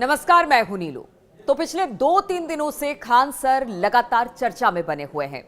नमस्कार, मैं हूं नीलू। तो पिछले 2-3 दिनों से खान सर लगातार चर्चा में बने हुए हैं।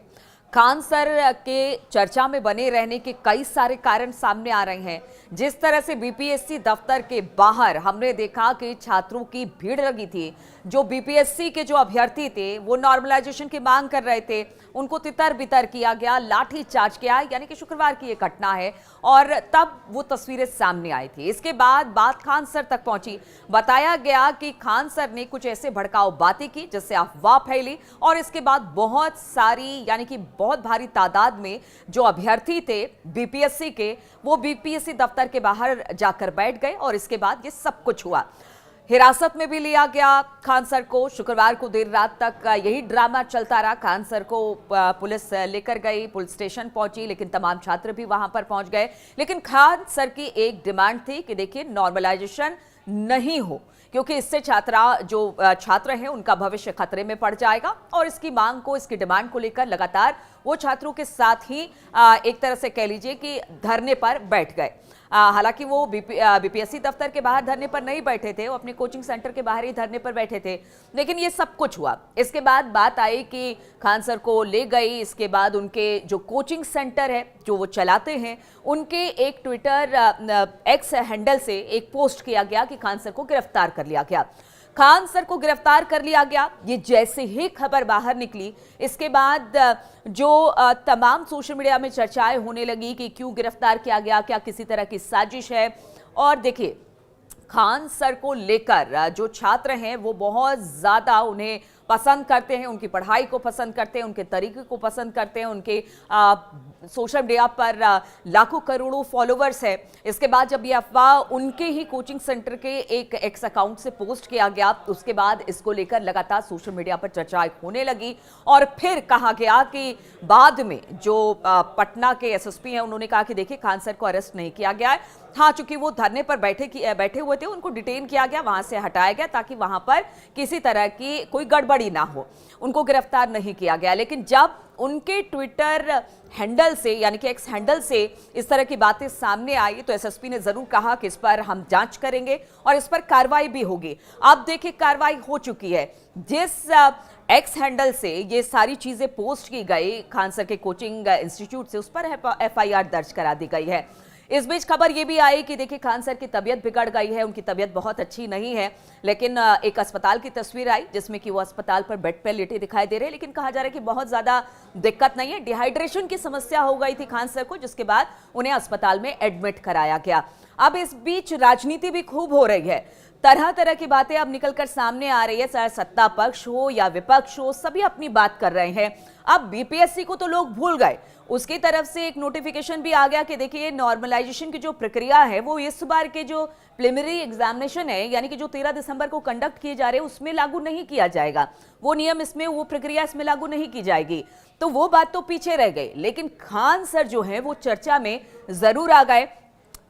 खान सर के चर्चा में बने रहने के कई सारे कारण सामने आ रहे हैं। जिस तरह से बीपीएससी दफ्तर के बाहर हमने देखा कि छात्रों की भीड़ लगी थी। जो बीपीएससी के जो अभ्यर्थी थे वो नॉर्मलाइजेशन की मांग कर रहे थे, उनको तितर बितर किया गया, लाठी चार्ज किया, यानी कि शुक्रवार की ये घटना है और तब वो तस्वीरें सामने आई थी। इसके बाद बात खान सर तक पहुंची। बताया गया कि खान सर ने कुछ ऐसे भड़काऊ बातें की जिससे अफवाह फैली और इसके बाद बहुत सारी, यानी कि बहुत भारी तादाद में जो अभ्यर्थी थे बीपीएससी के, वो बीपीएससी दफ्तर के बाहर जाकर बैठ गए और इसके बाद ये सब कुछ हुआ। हिरासत में भी लिया गया खान सर को। शुक्रवार को देर रात तक यही ड्रामा चलता रहा। खान सर को पुलिस लेकर गई, पुलिस स्टेशन पहुंची, लेकिन तमाम छात्र भी वहां पर पहुंच गए। लेकिन खान सर की एक डिमांड थी कि देखिए, नॉर्मलाइजेशन नहीं हो, क्योंकि इससे छात्र हैं उनका भविष्य खतरे में पड़ जाएगा। और इसकी मांग को, इसकी डिमांड को लेकर लगातार वो छात्रों के साथ ही एक तरह से कह लीजिए कि धरने पर बैठ गए। हालांकि वो बीपीएससी दफ्तर के बाहर धरने पर नहीं बैठे थे, वो अपने कोचिंग सेंटर के बाहर ही धरने पर बैठे थे। लेकिन ये सब कुछ हुआ। इसके बाद बात आई कि खान सर को ले गई। इसके बाद उनके जो कोचिंग सेंटर है जो वो चलाते हैं, उनके एक ट्विटर एक्स हैंडल से एक पोस्ट किया गया कि खान सर को गिरफ्तार कर लिया गया। खान सर को गिरफ्तार कर लिया गया, ये जैसे ही खबर बाहर निकली, इसके बाद जो तमाम सोशल मीडिया में चर्चाएं होने लगी कि क्यों गिरफ्तार किया गया, क्या किसी तरह की साजिश है। और देखिए, खान सर को लेकर जो छात्र हैं वो बहुत ज्यादा उन्हें पसंद करते हैं, उनकी पढ़ाई को पसंद करते हैं, उनके तरीके को पसंद करते हैं। उनके सोशल मीडिया पर लाखों करोड़ों फॉलोवर्स है। इसके बाद जब ये अफवाह उनके ही कोचिंग सेंटर के एक एक्स अकाउंट से पोस्ट किया गया, उसके बाद इसको लेकर लगातार सोशल मीडिया पर चर्चाएं होने लगी। और फिर कहा गया कि बाद में जो पटना के एसएसपी हैं, उन्होंने कहा कि देखिए, खान सर को अरेस्ट नहीं किया गया है। हाँ, चूंकि वो धरने पर बैठे हुए थे, उनको डिटेन किया गया, वहां से हटाया गया ताकि वहां पर किसी तरह की कोई गड़बड़ी ना हो। उनको गिरफ्तार नहीं किया गया। लेकिन जब उनके ट्विटर हैंडल से, यानी कि एक्स हैंडल से इस तरह की बातें सामने आई, तो एसएसपी ने जरूर कहा कि इस पर हम जांच करेंगे और इस पर कार्रवाई भी होगी। अब देखिए, कार्रवाई हो चुकी है। जिस एक्स हैंडल से ये सारी चीजें पोस्ट की गई खान सर के कोचिंग इंस्टीट्यूट से, उस पर एफआईआर दर्ज करा दी गई है। इस बीच खबर यह भी आई कि देखिए, खान सर की तबीयत बिगड़ गई है, उनकी तबीयत बहुत अच्छी नहीं है। लेकिन एक अस्पताल की तस्वीर आई जिसमें कि वो अस्पताल पर बेड पर लेटे दिखाई दे रहे हैं। लेकिन कहा जा रहा है कि बहुत ज्यादा दिक्कत नहीं है, डिहाइड्रेशन की समस्या हो गई थी खान सर को, जिसके बाद उन्हें अस्पताल में एडमिट कराया गया। अब इस बीच राजनीति भी खूब हो रही है। तरह तरह की बातें अब निकलकर सामने आ रही है। चाहे सत्ता पक्ष हो या विपक्ष हो, सभी अपनी बात कर रहे हैं। अब बीपीएससी को तो लोग भूल गए, उसकी तरफ से एक नोटिफिकेशन भी आ गया कि देखिए, नॉर्मलाइजेशन की जो प्रक्रिया है वो इस बार के जो प्रिलिमिनरी एग्जामिनेशन है, यानी कि जो 13 दिसंबर को कंडक्ट किए जा रहे हैं, उसमें लागू नहीं किया जाएगा। वो नियम इसमें, वो प्रक्रिया इसमें लागू नहीं की जाएगी। तो वो बात तो पीछे रह गई। लेकिन खान सर जो है वो चर्चा में जरूर आ गए।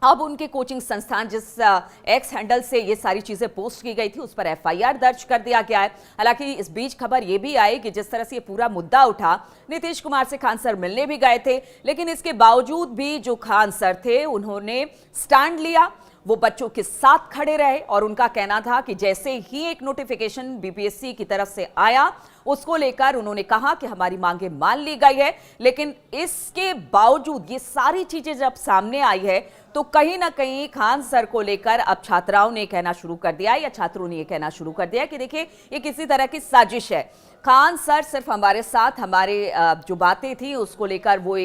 अब उनके कोचिंग संस्थान, जिस एक्स हैंडल से ये सारी चीजें पोस्ट की गई थी, उस पर एफआईआर दर्ज कर दिया गया है। हालांकि इस बीच खबर ये भी आई कि जिस तरह से ये पूरा मुद्दा उठा, नीतीश कुमार से खान सर मिलने भी गए थे, लेकिन इसके बावजूद भी जो खान सर थे उन्होंने स्टैंड लिया, वो बच्चों के साथ खड़े रहे। और उनका कहना था कि जैसे ही एक नोटिफिकेशन बीपीएससी की तरफ से आया, उसको लेकर उन्होंने कहा कि हमारी मांगे मान ली गई है। लेकिन इसके बावजूद ये सारी चीजें जब सामने आई है, तो कहीं ना कहीं खान सर को लेकर अब छात्राओं ने कहना शुरू कर दिया, या छात्रों ने यह कहना शुरू कर दिया कि देखिए, ये किसी तरह की साजिश है। खान सर सिर्फ हमारे साथ, हमारे जो बातें थी उसको लेकर वो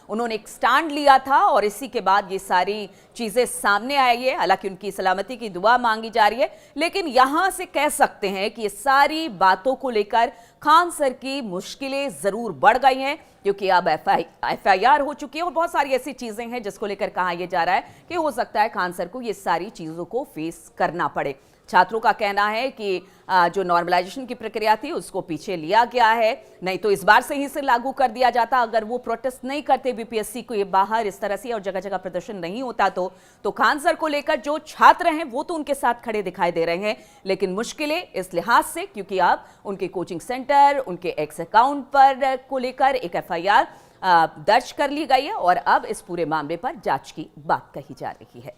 उन्होंने एक स्टैंड लिया था और इसी के बाद ये सारी चीजें सामने आई है। हालांकि उनकी सलामती की दुआ मांगी जा रही है, लेकिन यहां से कह सकते हैं कि ये सारी बातों को लेकर खान सर की मुश्किलें जरूर बढ़ गई हैं, क्योंकि अब एफआईआर हो चुकी है और बहुत सारी ऐसी चीजें हैं जिसको लेकर कहा यह जा रहा है कि हो सकता है खान सर को ये सारी चीजों को फेस करना पड़े। छात्रों का कहना है कि जो नॉर्मलाइजेशन की प्रक्रिया थी उसको पीछे लिया गया है, नहीं तो इस बार से ही से लागू कर दिया जाता। अगर वो प्रोटेस्ट नहीं करते बीपीएससी को ये बाहर इस तरह से और जगह जगह प्रदर्शन नहीं होता, तो खान सर को लेकर जो छात्र हैं वो तो उनके साथ खड़े दिखाई दे रहे हैं। लेकिन मुश्किलें इस लिहाज से, क्योंकि अब उनके कोचिंग सेंटर, उनके एक्स अकाउंट पर को लेकर एक एफआईआर दर्ज कर ली गई है और अब इस पूरे मामले पर जांच की बात कही जा रही है।